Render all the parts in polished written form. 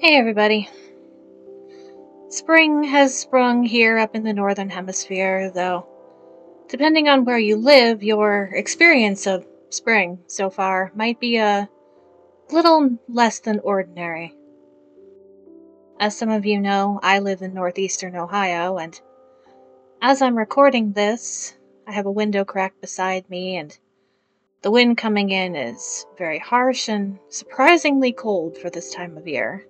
Hey everybody. Spring has sprung here up in the northern hemisphere, though depending on where you live, your experience of spring so far might be a little less than ordinary. As some of you know, I live in northeastern Ohio, and as I'm recording this, I have a window crack beside me, and the wind coming in is very harsh and surprisingly cold for this time of year.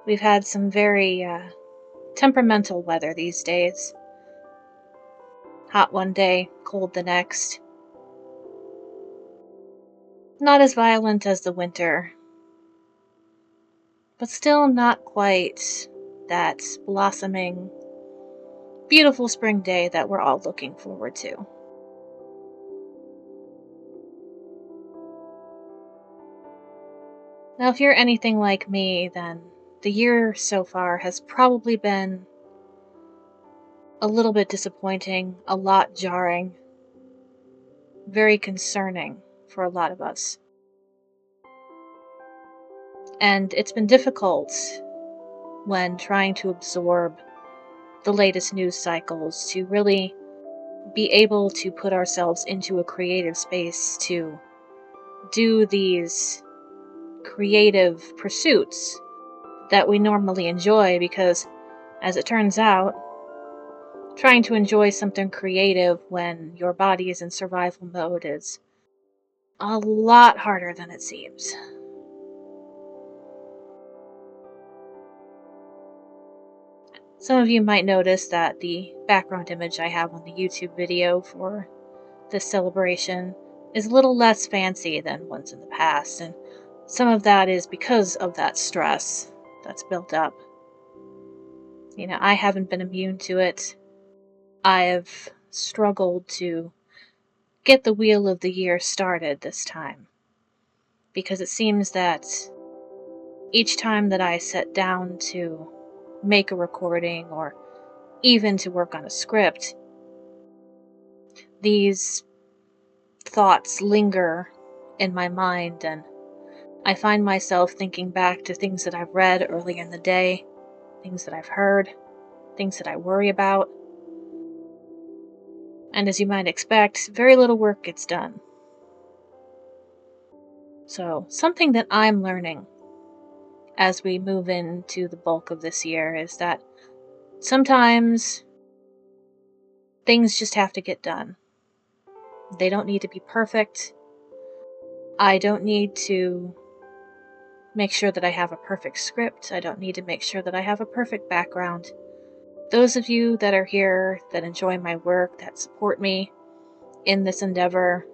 We've had some very temperamental weather these days. Hot one day, cold the next. Not as violent as the winter, but still not quite that blossoming, beautiful spring day that we're all looking forward to. Now, if you're anything like me, then the year so far has probably been a little bit disappointing, a lot jarring, very concerning for a lot of us. And it's been difficult when trying to absorb the latest news cycles to really be able to put ourselves into a creative space to do these creative pursuits that we normally enjoy, because as it turns out, trying to enjoy something creative when your body is in survival mode is a lot harder than it seems. Some of you might notice that the background image I have on the YouTube video for this celebration is a little less fancy than ones in the past, and some of that is because of that stress that's built up. I haven't been immune to it. I have struggled to get the wheel of the year started this time, because it seems that each time that I sit down to make a recording or even to work on a script, these thoughts linger in my mind, and I find myself thinking back to things that I've read earlier in the day, things that I've heard, things that I worry about. And as you might expect, very little work gets done. So, something that I'm learning as we move into the bulk of this year is that sometimes things just have to get done. They don't need to be perfect. I don't need to make sure that I have a perfect script. I don't need to make sure that I have a perfect background. Those of you that are here, that enjoy my work, that support me in this endeavor,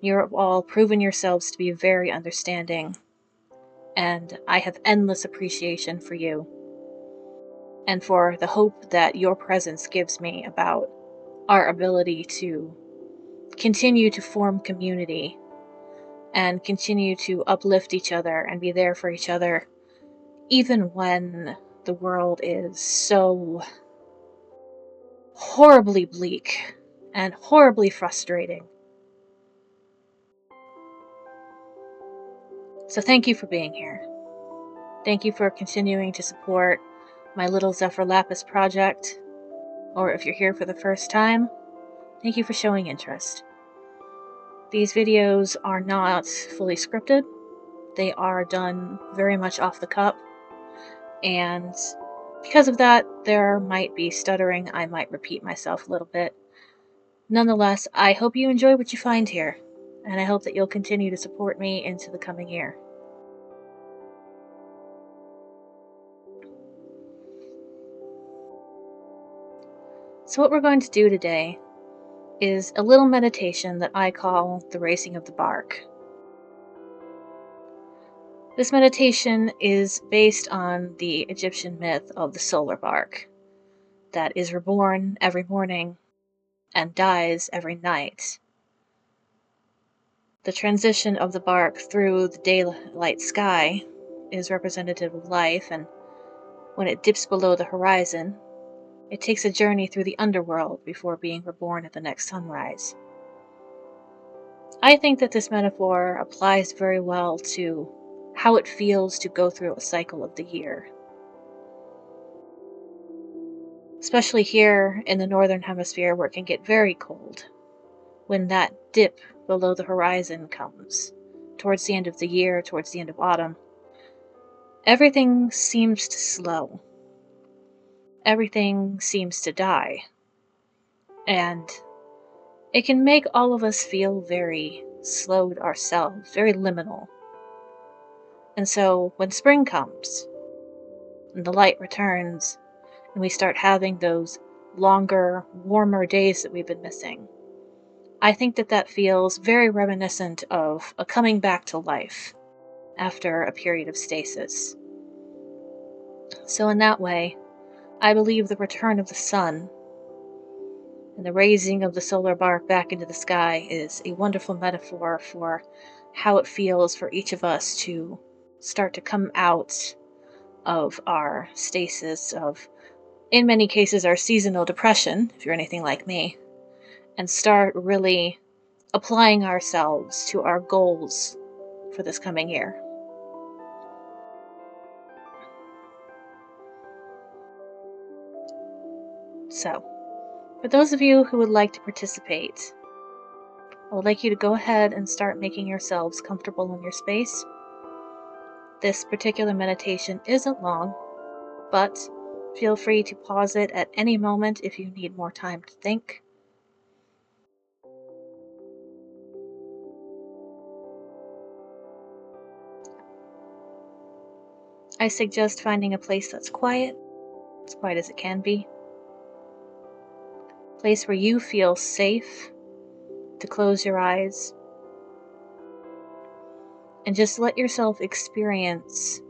you're all proven yourselves to be very understanding, and I have endless appreciation for you and for the hope that your presence gives me about our ability to continue to form community and continue to uplift each other and be there for each other, even when the world is so horribly bleak and horribly frustrating. So thank you for being here. Thank you for continuing to support my little Zephyr Lapis project. Or if you're here for the first time, thank you for showing interest. These videos are not fully scripted. They are done very much off the cuff. And because of that, there might be stuttering. I might repeat myself a little bit. Nonetheless, I hope you enjoy what you find here, and I hope that you'll continue to support me into the coming year. So what we're going to do today is a little meditation that I call the racing of the Barque. This meditation is based on the Egyptian myth of the solar barque that is reborn every morning and dies every night. The transition of the barque through the daylight sky is representative of life, and when it dips below the horizon, it takes a journey through the underworld before being reborn at the next sunrise. I think that this metaphor applies very well to how it feels to go through a cycle of the year. Especially here in the northern hemisphere where it can get very cold. When that dip below the horizon comes, towards the end of the year, towards the end of autumn, everything seems to slow. Everything seems to die. And it can make all of us feel very slowed ourselves, very liminal. And so when spring comes, and the light returns, and we start having those longer, warmer days that we've been missing, I think that feels very reminiscent of a coming back to life after a period of stasis. So in that way, I believe the return of the sun and the raising of the solar bark back into the sky is a wonderful metaphor for how it feels for each of us to start to come out of our stasis of, in many cases, our seasonal depression, if you're anything like me, and start really applying ourselves to our goals for this coming year. So, for those of you who would like to participate, I would like you to go ahead and start making yourselves comfortable in your space. This particular meditation isn't long, but feel free to pause it at any moment if you need more time to think. I suggest finding a place that's quiet, as quiet as it can be. A place where you feel safe to close your eyes. And just let yourself experience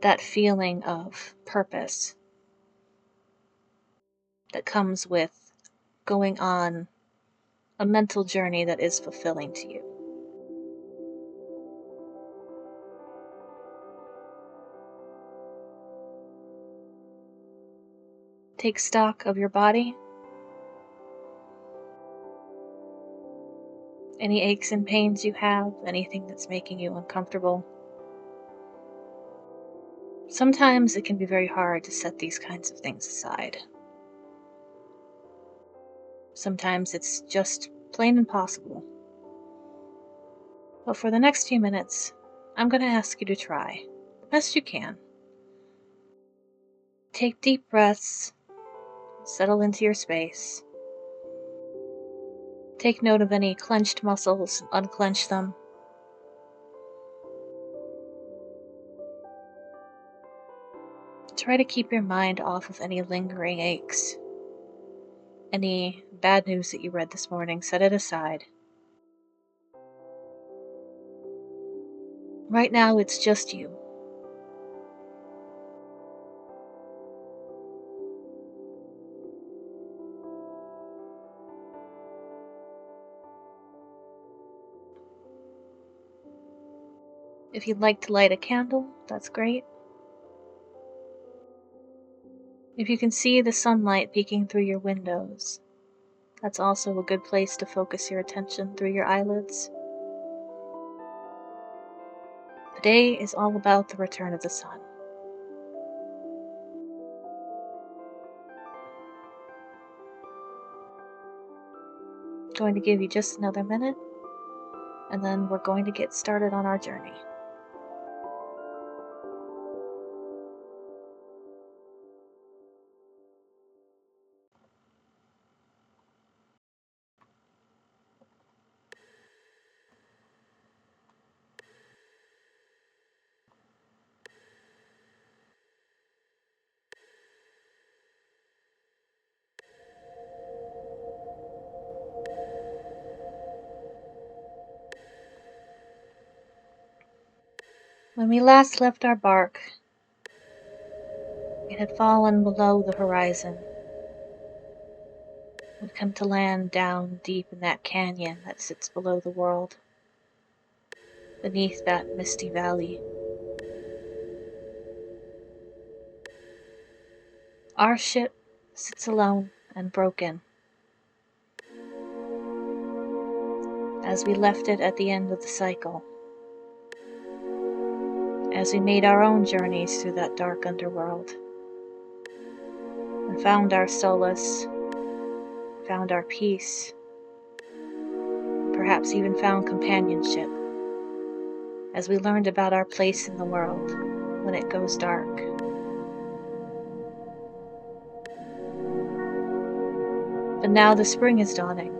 that feeling of purpose that comes with going on a mental journey that is fulfilling to you. Take stock of your body. Any aches and pains you have, anything that's making you uncomfortable. Sometimes it can be very hard to set these kinds of things aside. Sometimes it's just plain impossible. But for the next few minutes, I'm going to ask you to try, the best you can. Take deep breaths, settle into your space. Take note of any clenched muscles, unclench them. Try to keep your mind off of any lingering aches. Any bad news that you read this morning, set it aside. Right now, it's just you. If you'd like to light a candle, that's great. If you can see the sunlight peeking through your windows, that's also a good place to focus your attention through your eyelids. The day is all about the return of the sun. I'm going to give you just another minute, and then we're going to get started on our journey. When we last left our bark, it had fallen below the horizon. We'd come to land down deep in that canyon that sits below the world, beneath that misty valley. Our ship sits alone and broken, as we left it at the end of the cycle. as we made our own journeys through that dark underworld and found our solace, found our peace, perhaps even found companionship as we learned about our place in the world when it goes dark. But now the spring is dawning,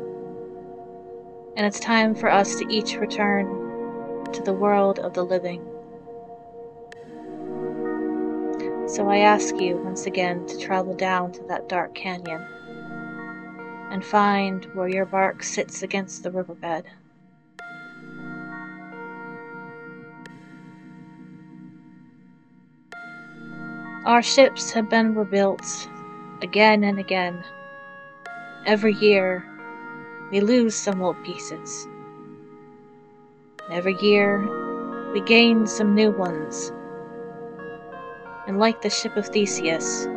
and it's time for us to each return to the world of the living. So I ask you once again to travel down to that dark canyon and find where your bark sits against the riverbed. Our ships have been rebuilt again and again. Every year, we lose some old pieces. Every year, we gain some new ones. And like the ship of Theseus,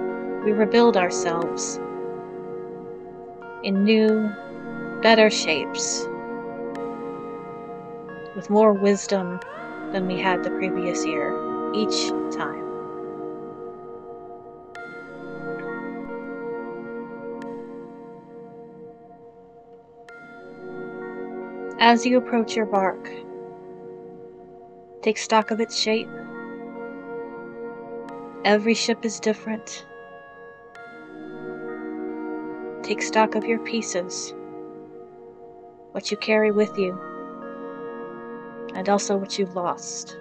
we rebuild ourselves in new, better shapes, with more wisdom than we had the previous year, each time. As you approach your bark, take stock of its shape. Every ship is different. Take stock of your pieces, what you carry with you, and also what you've lost.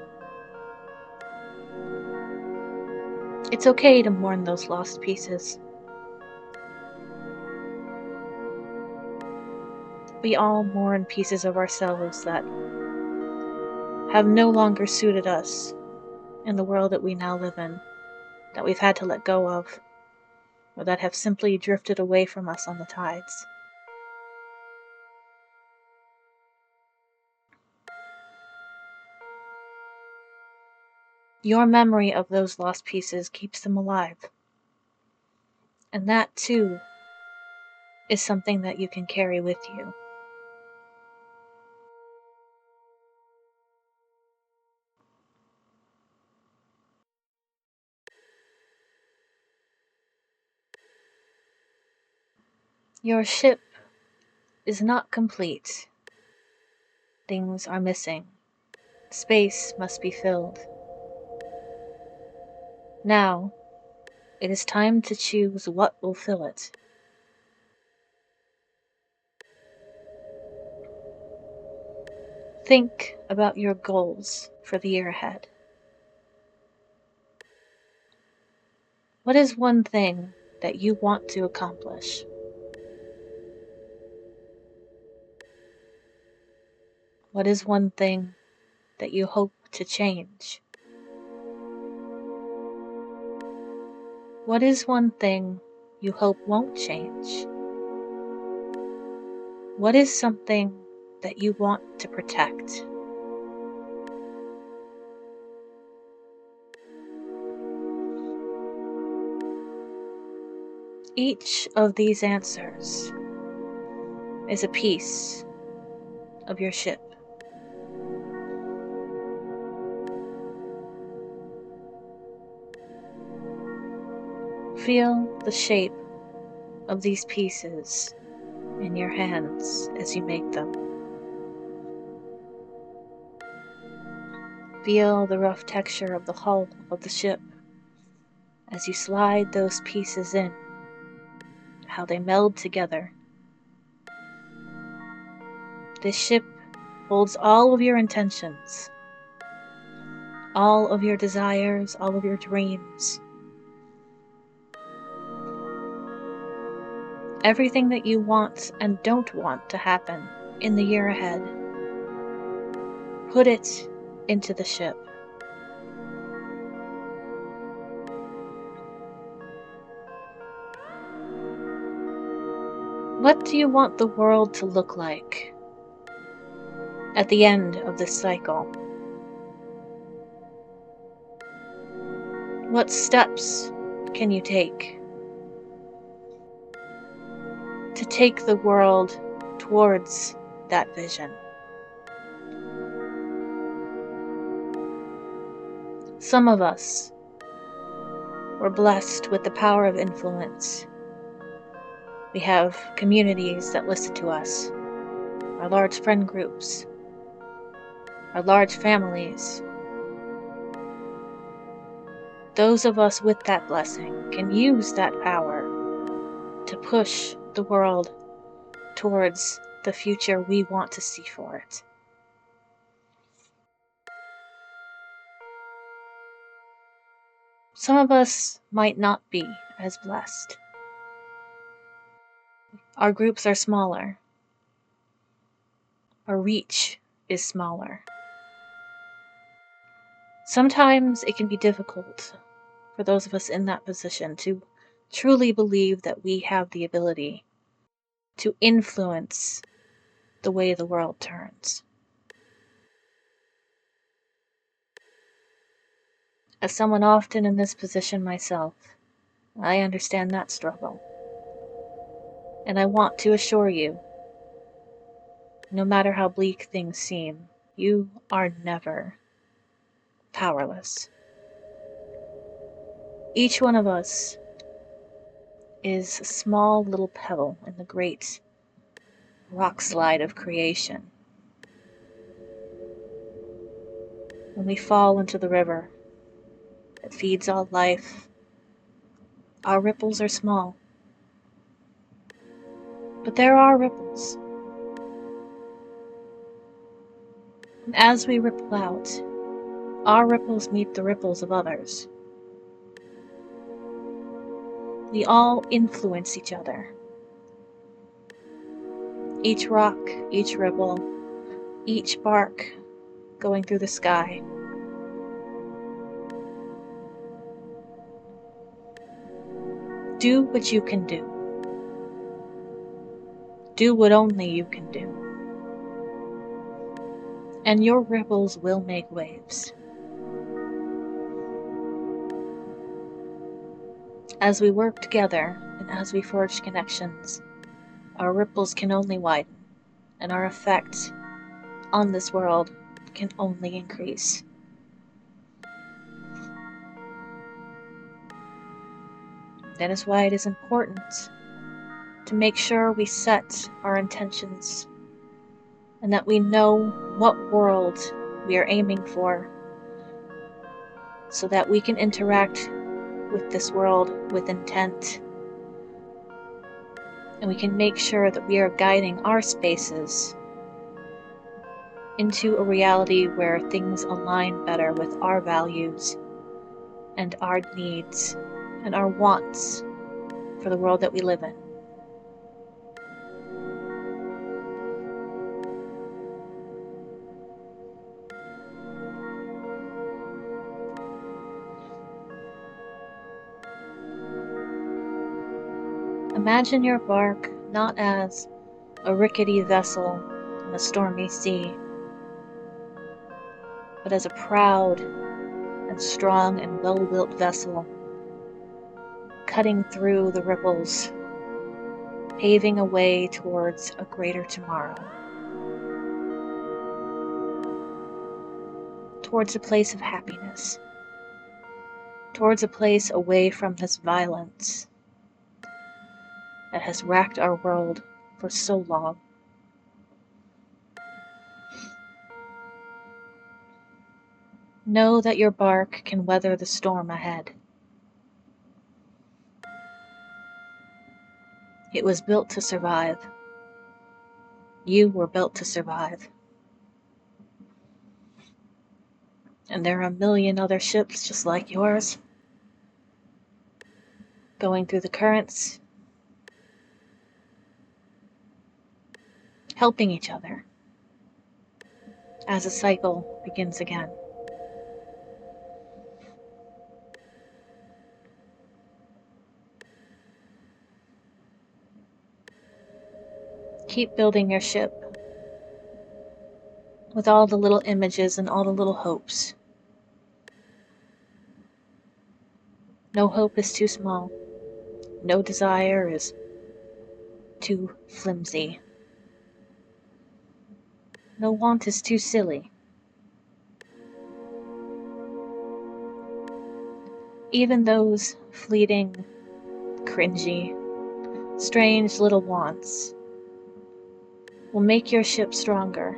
It's okay to mourn those lost pieces. We all mourn pieces of ourselves that have no longer suited us in the world that we now live in, that we've had to let go of, or that have simply drifted away from us on the tides. Your memory of those lost pieces keeps them alive. And that, too, is something that you can carry with you. Your ship is not complete. Things are missing. Space must be filled. Now, it is time to choose what will fill it. Think about your goals for the year ahead. What is one thing that you want to accomplish? What is one thing that you hope to change? What is one thing you hope won't change? What is something that you want to protect? Each of these answers is a piece of your ship. Feel the shape of these pieces in your hands as you make them. Feel the rough texture of the hull of the ship as you slide those pieces in, how they meld together. This ship holds all of your intentions, all of your desires, all of your dreams. Everything that you want and don't want to happen in the year ahead. Put it into the ship. What do you want the world to look like at the end of this cycle? What steps can you take to take the world towards that vision? Some of us were blessed with the power of influence. We have communities that listen to us, our large friend groups, our large families. Those of us with that blessing can use that power to push the world towards the future we want to see for it. Some of us might not be as blessed. Our groups are smaller. Our reach is smaller. Sometimes it can be difficult for those of us in that position to truly believe that we have the ability to influence the way the world turns. As someone often in this position myself, I understand that struggle. And I want to assure you, no matter how bleak things seem, you are never powerless. Each one of us is a small little pebble in the great rock slide of creation. When we fall into the river that feeds all life, our ripples are small. But there are ripples. And as we ripple out, our ripples meet the ripples of others. We all influence each other. Each rock, each ripple, each bark going through the sky. Do what you can do. Do what only you can do. And your ripples will make waves. As we work together and as we forge connections, our ripples can only widen, and our effect on this world can only increase. That is why it is important to make sure we set our intentions and that we know what world we are aiming for so that we can interact with this world with intent, and we can make sure that we are guiding our spaces into a reality where things align better with our values and our needs and our wants for the world that we live in. Imagine your bark not as a rickety vessel in a stormy sea, but as a proud and strong and well-built vessel, cutting through the ripples, paving a way towards a greater tomorrow, towards a place of happiness, towards a place away from this violence that has racked our world for so long. Know that your bark can weather the storm ahead. It was built to survive. You were built to survive. And there are a million other ships just like yours, going through the currents, helping each other as a cycle begins again. Keep building your ship with all the little images and all the little hopes. No hope is too small. No desire is too flimsy. No want is too silly. Even those fleeting, cringy, strange little wants will make your ship stronger.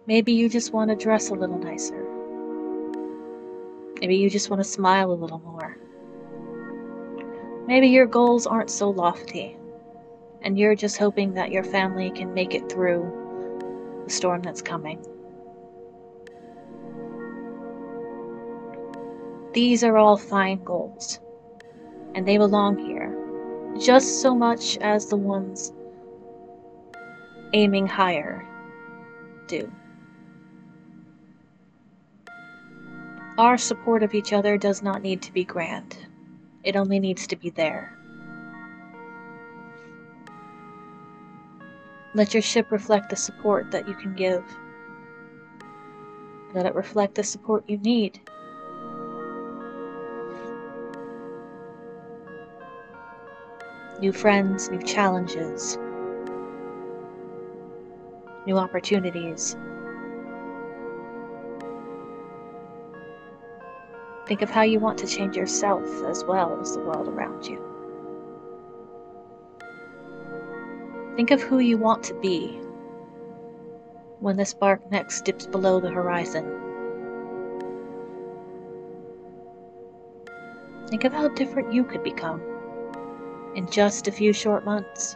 Maybe you just want to dress a little nicer. Maybe you just want to smile a little more. Maybe your goals aren't so lofty, and you're just hoping that your family can make it through the storm that's coming. These are all fine goals, and they belong here, just so much as the ones aiming higher do. Our support of each other does not need to be grand. It only needs to be there. Let your ship reflect the support that you can give. Let it reflect the support you need. New friends, new challenges, new opportunities. Think of how you want to change yourself as well as the world around you. Think of who you want to be when this bark next dips below the horizon. Think of how different you could become in just a few short months.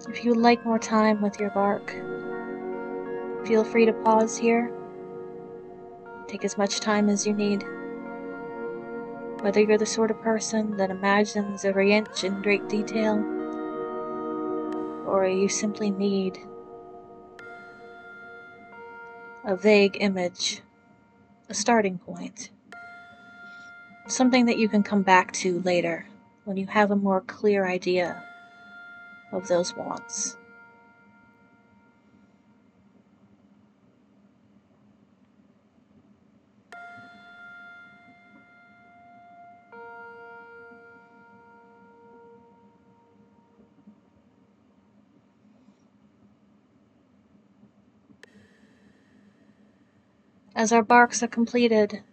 If you would like more time with your bark, feel free to pause here. Take as much time as you need. Whether you're the sort of person that imagines every inch in great detail, or you simply need a vague image, a starting point, something that you can come back to later when you have a more clear idea of those wants. As our barks are completed,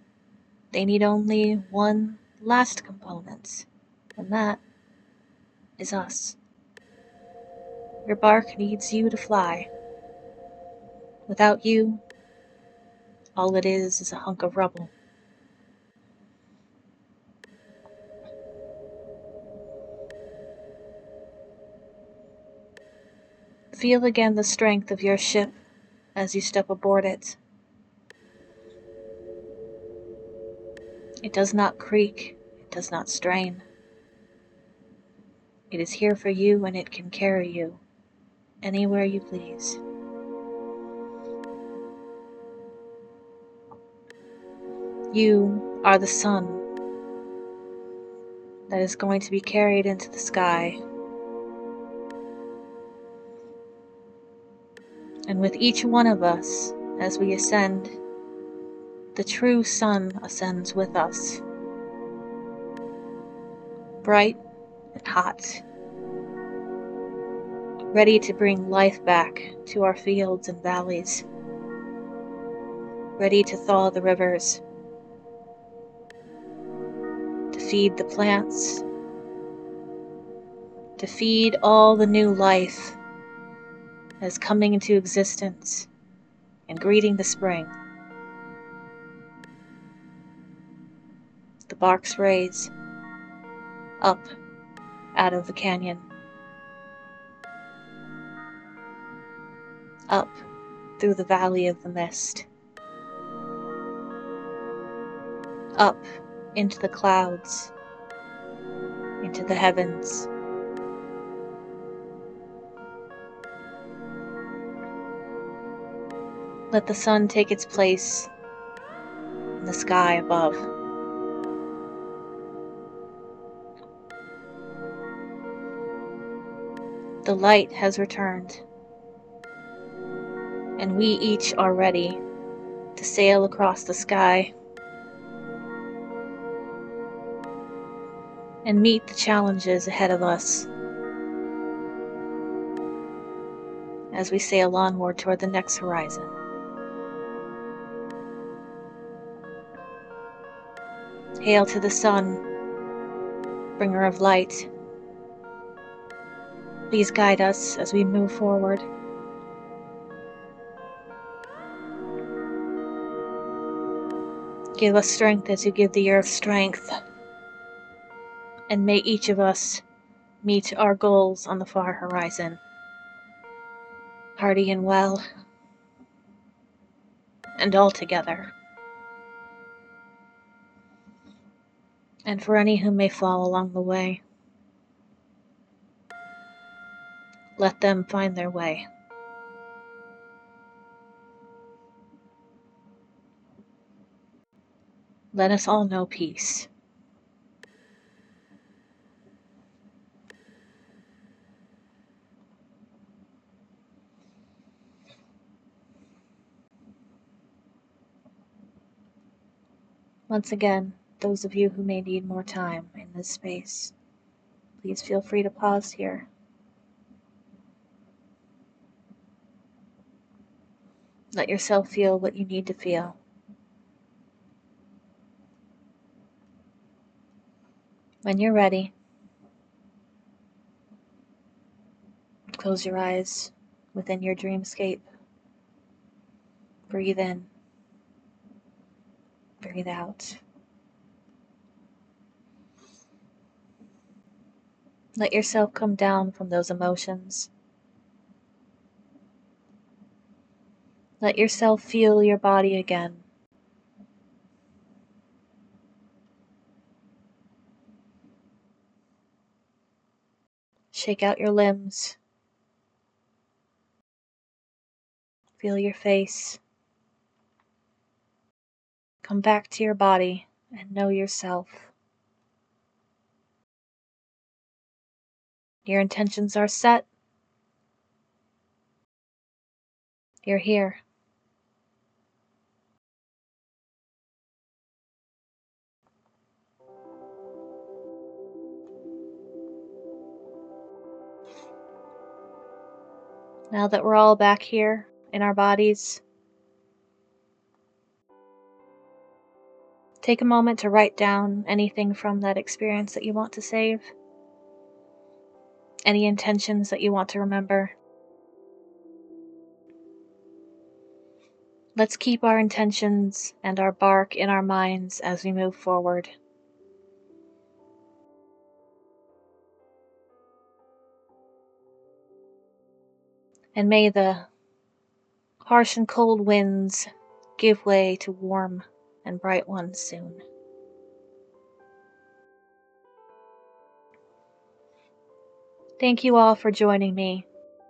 they need only one last component, and that is us. Your bark needs you to fly. Without you, all it is a hunk of rubble. Feel again the strength of your ship as you step aboard it. It does not creak, it does not strain. It is here for you, and it can carry you anywhere you please. You are the sun that is going to be carried into the sky. And with each one of us, as we ascend, the true sun ascends with us. Bright and hot, ready to bring life back to our fields and valleys, ready to thaw the rivers, to feed the plants, to feed all the new life that is coming into existence and greeting the spring. The barks raise up out of the canyon, up through the valley of the mist, up into the clouds, into the heavens. Let the sun take its place in the sky above. The light has returned, and we each are ready to sail across the sky and meet the challenges ahead of us as we sail onward toward the next horizon. Hail to the sun, bringer of light. Please guide us as we move forward. Give us strength as you give the earth strength. And may each of us meet our goals on the far horizon. Hearty and well, and all together. And for any who may fall along the way, let them find their way. Let us all know peace. Once again, those of you who may need more time in this space, please feel free to pause here. Let yourself feel what you need to feel. When you're ready, close your eyes within your dreamscape. Breathe in. Breathe out. Let yourself come down from those emotions. Let yourself feel your body again. Shake out your limbs. Feel your face. Come back to your body and know yourself. Your intentions are set. You're here. Now that we're all back here in our bodies, take a moment to write down anything from that experience that you want to save, any intentions that you want to remember. Let's keep our intentions and our bark in our minds as we move forward. And may the harsh and cold winds give way to warm and bright ones soon. Thank you all for joining me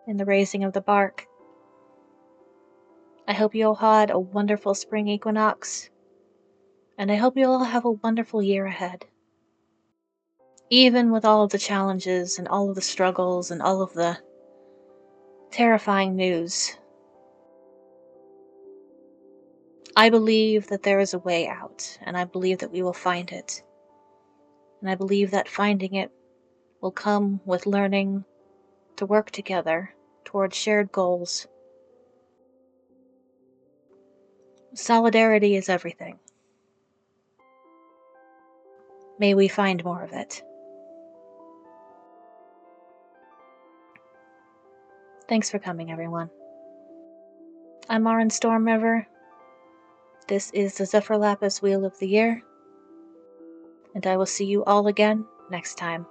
in the raising of the bark. I hope you all had a wonderful spring equinox, and I hope you all have a wonderful year ahead. Even with all of the challenges and all of the struggles and all of the terrifying news, I believe that there is a way out, and I believe that we will find it. And I believe that finding it will come with learning to work together towards shared goals. Solidarity is everything. May we find more of it. Thanks for coming, everyone. I'm Auren Stormriver. This is the Zephyr Lapis Wheel of the Year, and I will see you all again next time.